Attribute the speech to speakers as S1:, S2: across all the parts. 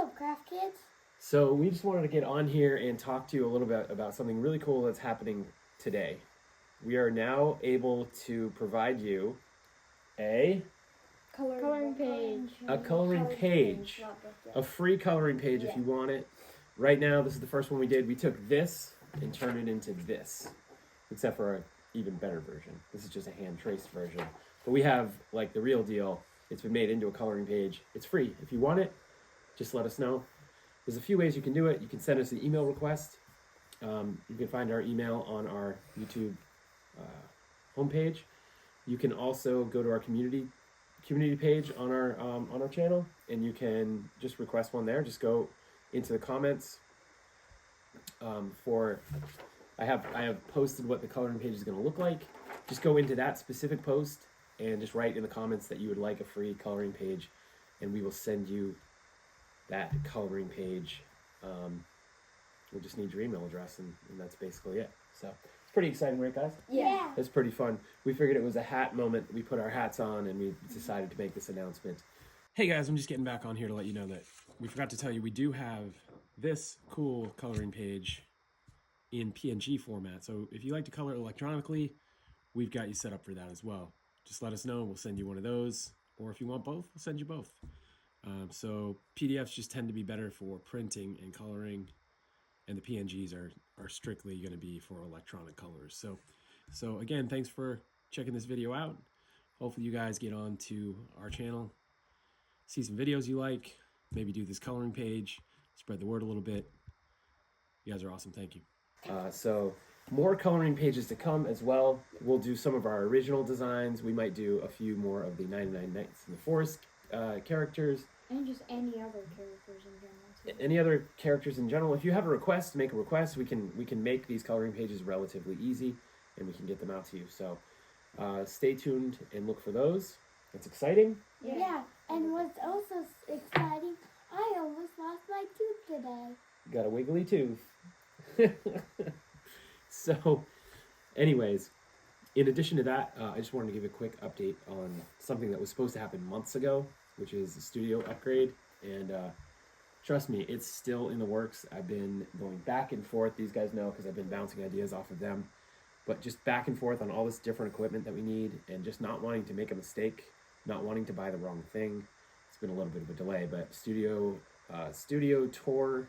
S1: up, Craft Kids?
S2: So we just wanted to get on here and talk to you a little bit about something really cool that's happening today. We are now able to provide you a
S1: Coloring page.
S2: coloring page, a free coloring page if you want it. Right now, this is the first one we did. We took this and turned it into this, except for an even better version. This is just a hand traced version. But we have like the real deal. It's been made into a coloring page. It's free. If you want it, just let us know. There's a few ways you can do it. You can send us an email request. You can find our email on our YouTube homepage. You can also go to our community page on our channel, and you can just request one there. Just go into the comments. I have posted what the coloring page is going to look like. Just go into that specific post and just write in the comments that you would like a free coloring page, and we will send you that coloring page. We'll just need your email address, and that's basically it. So it's pretty exciting, right, guys?
S1: Yeah.
S2: It's pretty fun. We figured it was a hat moment. We put our hats on, and we decided to make this announcement. Hey guys, I'm just getting back on here to let you know that we forgot to tell you we do have this cool coloring page in PNG format. So if you like to color electronically, we've got you set up for that as well. Just let us know. We'll send you one of those. Or if you want both, we'll send you both. So PDFs just tend to be better for printing and coloring, and the PNGs are strictly going to be for electronic colors. So again, thanks for checking this video out. Hopefully you guys get on to our channel, see some videos you like, maybe do this coloring page, spread the word a little bit. You guys are awesome. Thank you. So more coloring pages to come as well. We'll do some of our original designs. We might do a few more of the 99 Nights in the Forest characters.
S1: And just any other characters in general, too.
S2: Any other characters in general. If you have a request, make a request. We can make these coloring pages relatively easy, and we can get them out to you. So stay tuned and look for those. It's exciting.
S1: Yeah, and what's also exciting, I almost lost my tooth today.
S2: Got a wiggly tooth. So, anyways, in addition to that, I just wanted to give a quick update on something that was supposed to happen months ago, which is a studio upgrade. And trust me, it's still in the works. I've been going back and forth. These guys know because I've been bouncing ideas off of them. But just back and forth on all this different equipment that we need, and just not wanting to make a mistake, not wanting to buy the wrong thing. It's been a little bit of a delay, but studio tour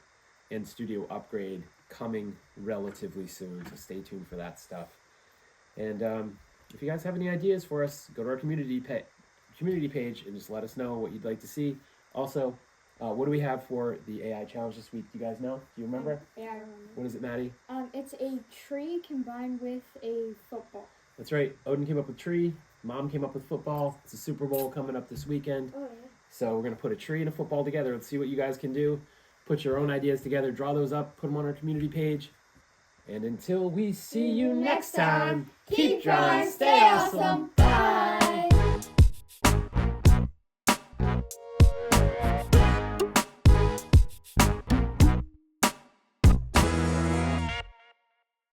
S2: and studio upgrade coming relatively soon, so stay tuned for that stuff. And if you guys have any ideas for us, go to our community page and just let us know what you'd like to see. Also, what do we have for the AI challenge this week? Do you guys know? Do you remember?
S1: Yeah, I remember.
S2: What is it, Maddie?
S1: It's a tree combined with a football.
S2: That's right. Odin came up with tree. Mom came up with football. It's a Super Bowl coming up this weekend.
S1: Oh, yeah.
S2: So we're going to put a tree and a football together. Let's see what you guys can do. Put your own ideas together. Draw those up. Put them on our community page. And until we see you next time, keep drawing, stay awesome. Bye.